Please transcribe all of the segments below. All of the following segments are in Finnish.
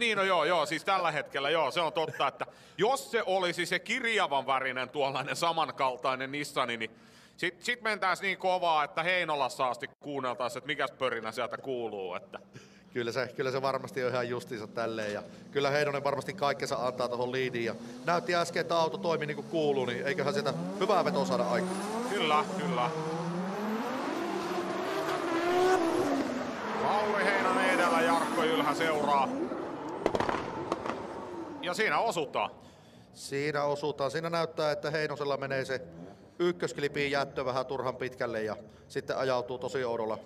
Niin, no joo, siis tällä hetkellä joo, se on totta, että jos se olisi se kirjavan värinen tuollainen samankaltainen Nissani, niin sit mentäis niin kovaa, että Heinolassa asti kuunneltaisiin, että mikäs pörinä sieltä kuuluu. Että. Kyllä se varmasti on ihan justiinsa tälleen ja kyllä Heinonen varmasti kaikkensa antaa tuohon liidiin ja näytti äsken, että auto toimi niin kuin kuuluu, niin eiköhän sieltä hyvää vetoa saada aikaan. Kyllä. Lauri Heinonen edellä, Jarkko Jylhä seuraa. Ja siinä osutaan. Siinä näyttää, että Heinosella menee se ykkösklipiin jättö vähän turhan pitkälle ja sitten ajautuu tosi oudolla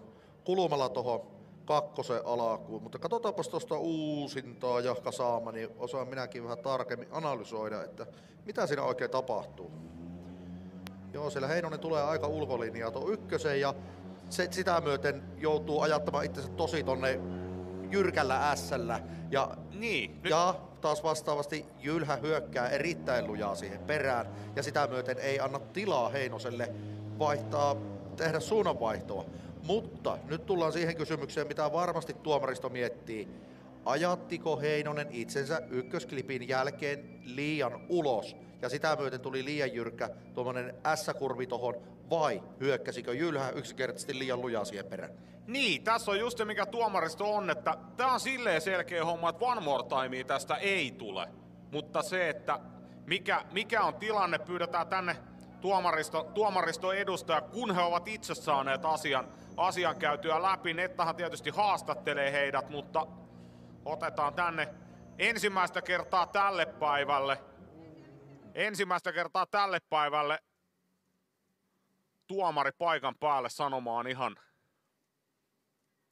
kulmalla tuohon kakkosen alakuun. Mutta katsotaanpas tuosta uusintaa Jahka Saama, niin osaan minäkin vähän tarkemmin analysoida, että mitä siinä oikein tapahtuu. Joo, siellä Heinonen tulee aika ulkolinjaa tuon ykkösen ja sitä myöten joutuu ajattamaan itsensä tosi tonne jyrkällä ässällä. Ja taas vastaavasti Jylhä hyökkää erittäin lujaa siihen perään ja sitä myöten ei anna tilaa Heinoselle tehdä suunnanvaihtoa. Mutta nyt tullaan siihen kysymykseen, mitä varmasti tuomaristo miettii. Ajattiko Heinonen itsensä ykkösklipin jälkeen liian ulos ja sitä myöten tuli liian jyrkkä tuommoinen S-kurvi tohon vai hyökkäsikö Jylhä yksinkertaisesti liian lujaa siihen perään? Niin, tässä on just se mikä tuomaristo on, että tää on silleen selkeä homma, että one more timea tästä ei tule. Mutta se, että mikä on tilanne, pyydetään tänne tuomariston edustaja, kun he ovat itse saaneet asian käytyä läpi. Nettahan tietysti haastattelee heidät, mutta otetaan tänne ensimmäistä kertaa tälle päivälle tuomari paikan päälle sanomaan ihan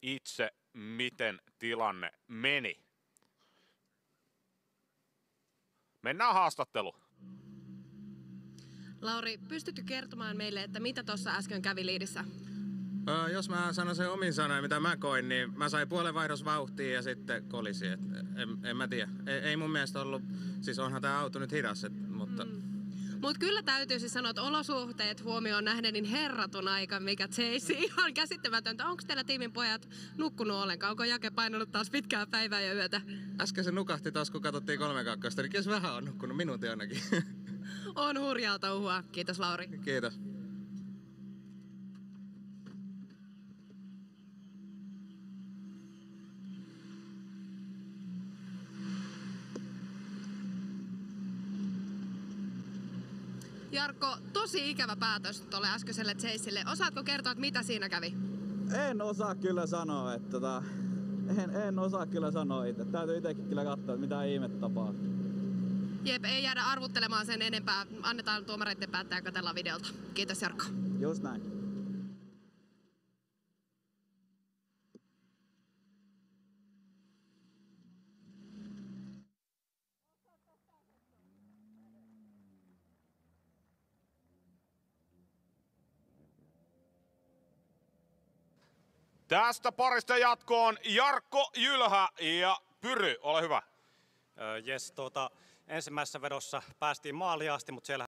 itse, miten tilanne meni. Mennään haastatteluun. Lauri, pystytkö kertomaan meille, että mitä tuossa äsken kävi liidissä? Jos mä sanon sen omin sanoin, mitä mä koin, niin mä sain puolenvaihdos vauhtia ja sitten kolisi. En mä tiedä. Ei mun mielestä ollut, siis onhan tää auto nyt hidas, mutta... Mutta kyllä täytyy siis sanoa, että olosuhteet huomioon nähden, niin herratun aika, mikä chase, ihan käsittämätöntä. Onko teillä tiimin pojat nukkunut ollenkaan? Onko Jake painanut taas pitkää päivää ja yötä? Äsken se nukahti taas, kun katsottiin 3-2, niin kyllä vähän on nukkunut, minuutin ainakin. On hurjaa touhua. Kiitos Lauri. Kiitos. Jarkko, tosi ikävä päätös tuolle äskeiselle chaseille. Osaatko kertoa, että mitä siinä kävi? En osaa kyllä sanoa, että en osaa kyllä sanoa itse. Täytyy itsekin kyllä katsoa, että mitä ihmettä tapahtuu. Jep, ei jäädä arvuttelemaan sen enempää. Annetaan tuomareiden päättää ja katsellaan videolta. Kiitos Jarkko. Just näin. Tästä parista jatkoon Jarkko Jylhä ja Pyry, ole hyvä. Ensimmäisessä vedossa päästiin maaliin asti, mutta siellä